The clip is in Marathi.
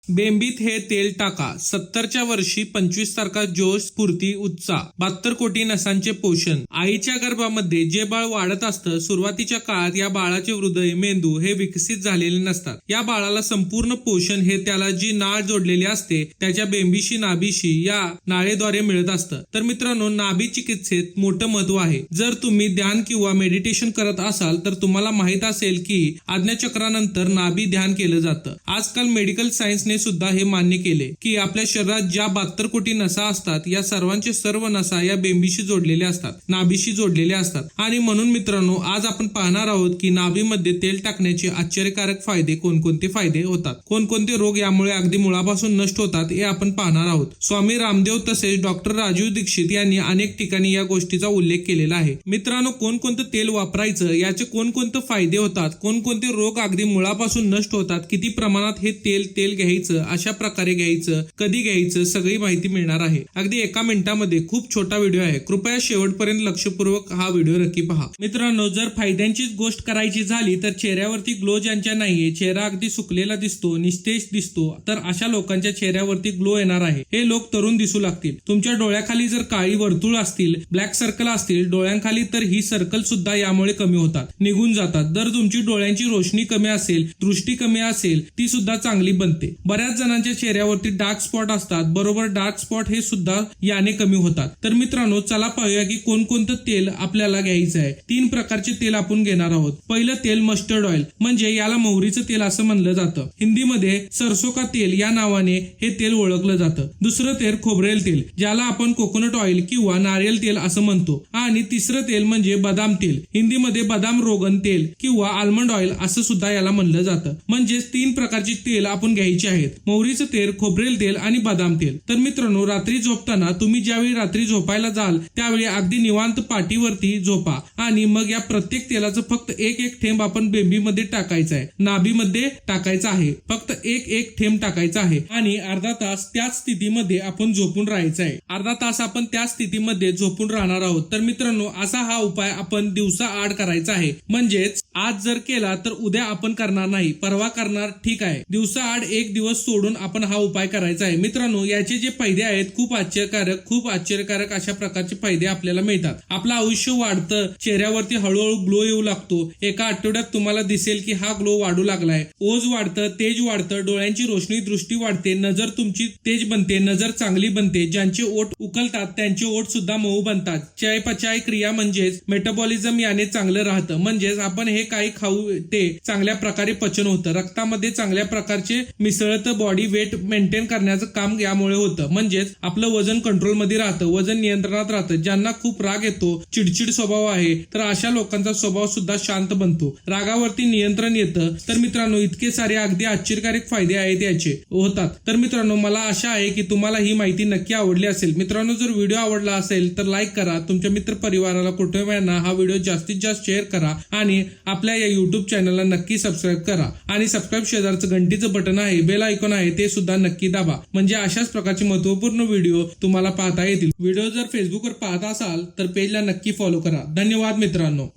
बेंबीत हे तेल टाका. 70च्या वर्षी 25 तारखा जोश, स्फूर्ती, उत्साह. 72 कोटी नसांचे पोषण. आईच्या गर्भामध्ये जे बाळ वाढत असतं, सुरुवातीच्या काळात या बाळाचे हृदय, मेंदू हे विकसित झालेले नसतात. या बाळाला संपूर्ण पोषण हे त्याला जी नाळ जोडलेली असते त्याच्या बेंबीशी, नाभीशी या नाळेद्वारे मिळत असतं. तर मित्रांनो, नाभी चिकित्सेत मोठं महत्व आहे. जर तुम्ही ध्यान किंवा मेडिटेशन करत असाल तर तुम्हाला माहित असेल की आज्ञाचक्रानंतर नाभी ध्यान केलं जातं. आजकाल मेडिकल सायन्सने सुद्धा हे मान्य केले की आपल्या शरीरात ज्या 72 कोटी नसा असतात या सर्वांचे सर्व नसा या बेंबीशी जोडलेल्या असतात, नाभीशी जोडलेल्या असतात. आणि म्हणून मित्रांनो, आज आपण पाहणार आहोत की नाभीमध्ये तेल टाकण्याचे आश्चर्यकारक फायदे, कोणकोणते फायदे होतात, कोणकोणते रोग यामुळे अगदी मुळापासून नष्ट होतात हे आपण पाहणार आहोत. स्वामी रामदेव तसेच डॉक्टर राजीव दीक्षित यांनी अनेक ठिकाणी या गोष्टीचा उल्लेख केलेला आहे. मित्रांनो, कोणकोणतं तेल वापरायचं, याचे कोणकोणते फायदे होतात, कोणकोणते रोग अगदी मुळापासून नष्ट होतात, किती प्रमाणात हे तेल घ्यायचं, अशा प्रकारे घ्यायचं, कधी घ्यायचं, सगळी माहिती मिळणार आहे. अगदी एका मिनिटामध्ये. खूप छोटा व्हिडिओ आहे. कृपया शेवटपर्यंत लक्षपूर्वक हा व्हिडिओ नक्की पहा. मित्रांनो, जर फायद्यांचीच गोष्ट करायची झाली तर चेहऱ्यावरती ग्लो ज्यांच्या नाहीये, चेहरा अगदी सुकलेला दिसतो, निस्तेज दिसतो, तर अशा लोकांच्या चेहऱ्यावरती ग्लो येणार आहे. हे लोक तरुण दिसू लागतील. तुमच्या डोळ्याखाली जर काळी वर्तुळ असतील, ब्लॅक सर्कल असतील डोळ्यांखाली, तर ही सर्कल सुद्धा यामुळे कमी होतात, निघून जातात. जर तुमची डोळ्यांची रोशनी कमी असेल, दृष्टी कमी असेल, ती सुद्धा चांगली बनते. बऱ्याच जणांच्या चेहऱ्यावरती डार्क स्पॉट असतात, बरोबर डार्क स्पॉट हे सुद्धा याने कमी होतात. तर मित्रांनो, चला पाहूया की कोणकोणतं तेल आपल्याला घ्यायचं आहे. 3 प्रकारचे तेल आपण घेणार आहोत. पहिलं तेल मस्टर्ड ऑइल, म्हणजे याला मोहरीचं तेल असं म्हणलं जातं. हिंदीमध्ये सरसो का तेल या नावाने हे तेल ओळखलं जातं. दुसरं तेल खोबरेल तेल, ज्याला आपण कोकोनट ऑइल किंवा नारियल तेल असं म्हणतो. आणि तिसरं तेल म्हणजे बदाम तेल, हिंदीमध्ये बदाम रोगन तेल किंवा आल्मंड ऑइल असं सुद्धा याला म्हणलं जातं. म्हणजेच 3 प्रकारची तेल आपण घ्यायची आहेत: मोहरीचं तेल, खोबरेल तेल आणि बदाम तेल. तर मित्रांनो, रात्री झोपताना तुम्ही ज्यावेळी रात्री झोपायला जाल त्यावेळी अगदी निवांत पाठीवरती झोपा आणि मग या प्रत्येक तेलाचं फक्त एक थेंब आपण बेंबीमध्ये टाकायचं आहे, नाभीमध्ये टाकायचं आहे. फक्त एक थेंब टाकायचा आहे आणि अर्धा तास त्याच स्थितीमध्ये आपण झोपून राहायचं आहे. अर्धा तास आपण त्याच स्थितीमध्ये झोपून राहणार आहोत. तर मित्रांनो, असा हा उपाय आपण दिवसा आड करायचा आहे. म्हणजेच आज जर केला तर उद्या आपण करणार नाही, परवा करणार, ठीक आहे. दिवसा आड एक दिवस सोडून आपण हा उपाय करायचा आहे. मित्रांनो, याचे जे फायदे आहेत खूप आश्चर्यकारक अशा प्रकारचे फायदे आपल्याला मिळतात. आपलं आयुष्य वाढतं, चेहऱ्यावरती हळूहळू ग्लो येऊ लागतो. एका आठवड्यात तुम्हाला दिसेल की हा ग्लो वाढू लागलाय. ओज वाढतं, तेज वाढतं, डोळ्यांची रोशनी, दृष्टी वाढते, नजर तुमची तेज बनते, नजर चांगली बनते. ज्यांचे ओठ उकलतात त्यांचे ओठ सुद्धा मऊ बनतात. चयापचय क्रिया म्हणजेच मेटाबॉलिझम याने चांगलं राहतं. म्हणजेच आपण हे काही खाऊ ते चांगल्या प्रकारे पचन होतं. रक्तामध्ये चांगल्या प्रकारचे मिसळतं, बॉडी वेट मेंटेन करण्याचं काम यामुळे होतं. म्हणजेच आपलं वजन कंट्रोलमध्ये राहतं, वजन नियंत्रणात राहतं. ज्यांना खूप राग येतो, चिडचिड स्वभाव आहे, तर अशा लोकांचा स्वभाव सुद्धा शांत बनतो, रागावरती नियंत्रण येतं. तर मित्रांनो, इतके सारे अगदी आश्चर्यकारक फायदे आहेत याचे होतात. तर मित्रांनो, मला आशा आहे की तुम्हाला ही माहिती नक्की आवडली असेल. मित्रांनो, जर व्हिडिओ आवडला असेल तर लाईक करा, तुमच्या मित्र परिवाराला, कुटुंबियांना हा व्हिडिओ जास्तीत जास्त शेअर करा आणि आपल्या या युट्यूब चॅनलला नक्की सबस्क्राईब करा. आणि सबस्क्राईब शेजारचं घंटीचं बटन आहे, बेल आयकॉन आहे, ते सुद्धा नक्की दाबा. म्हणजे अशाच प्रकारचे महत्वपूर्ण व्हिडिओ तुम्हाला पाहता येतील. व्हिडिओ जर फेसबुकवर पाहत असाल तर पेजला नक्की फॉलो करा. धन्यवाद मित्रांनो.